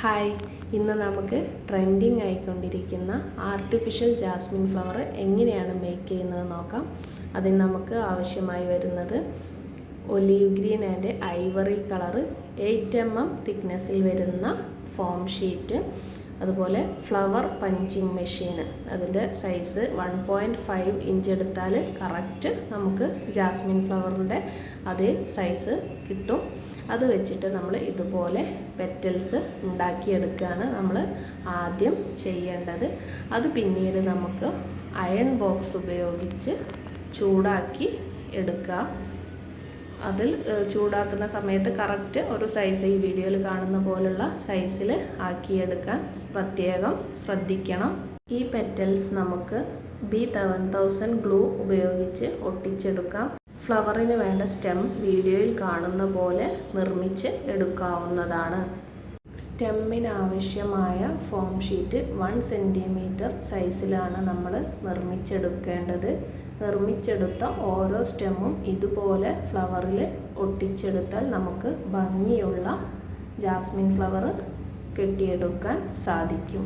Hi, ഇന്ന് നമുക്ക് trending ആയിക്കൊണ്ടിരിക്കുന്ന artificial Jasmine flower എങ്ങനെയാണ് മേക്ക് ചെയ്യുന്നത് നോക്കാം. അതിന് നമുക്ക് ആവശ്യമായി വരുന്നത് olive green and Ivory colour 8 mm തിക്നെസ്സിൽ വരുന്ന ഫോം ഷീറ്റ്, അതുപോലെ ഫ്ലവർ പഞ്ചിങ് മെഷീൻ. അതിൻ്റെ സൈസ് 1.5 ഇഞ്ച് എടുത്താൽ കറക്റ്റ് നമുക്ക് ജാസ്മിൻ ഫ്ലവറിൻ്റെ അതേ സൈസ് കിട്ടും. അത് വെച്ചിട്ട് നമ്മൾ ഇതുപോലെ പെറ്റൽസ് ഉണ്ടാക്കിയെടുക്കുകയാണ് നമ്മൾ ആദ്യം ചെയ്യേണ്ടത്. അത് പിന്നീട് നമുക്ക് അയൺ ബോക്സ് ഉപയോഗിച്ച് ചൂടാക്കി എടുക്കുക. അതിൽ ചൂടാക്കുന്ന സമയത്ത് കറക്റ്റ് ഒരു സൈസ് ഈ വീഡിയോയിൽ കാണുന്ന പോലുള്ള സൈസിൽ ആക്കിയെടുക്കാൻ പ്രത്യേകം ശ്രദ്ധിക്കണം. ഈ പെറ്റൽസ് നമുക്ക് B1000 ഗ്ലൂ ഉപയോഗിച്ച് ഒട്ടിച്ചെടുക്കാം. ഫ്ലവറിന് വേണ്ട സ്റ്റെം വീഡിയോയിൽ കാണുന്ന പോലെ നിർമ്മിച്ച് എടുക്കാവുന്നതാണ്. സ്റ്റെമ്മിന് ആവശ്യമായ ഫോം ഷീറ്റ് 1 സെൻറ്റിമീറ്റർ സൈസിലാണ് നമ്മൾ നിർമ്മിച്ചെടുക്കേണ്ടത്. നിർമ്മിച്ചെടുത്ത ഓരോ സ്റ്റെമ്മും ഇതുപോലെ ഫ്ലവറിൽ ഒട്ടിച്ചെടുത്താൽ നമുക്ക് ഭംഗിയുള്ള ജാസ്മിൻ ഫ്ലവർ കെട്ടിയെടുക്കാൻ സാധിക്കും.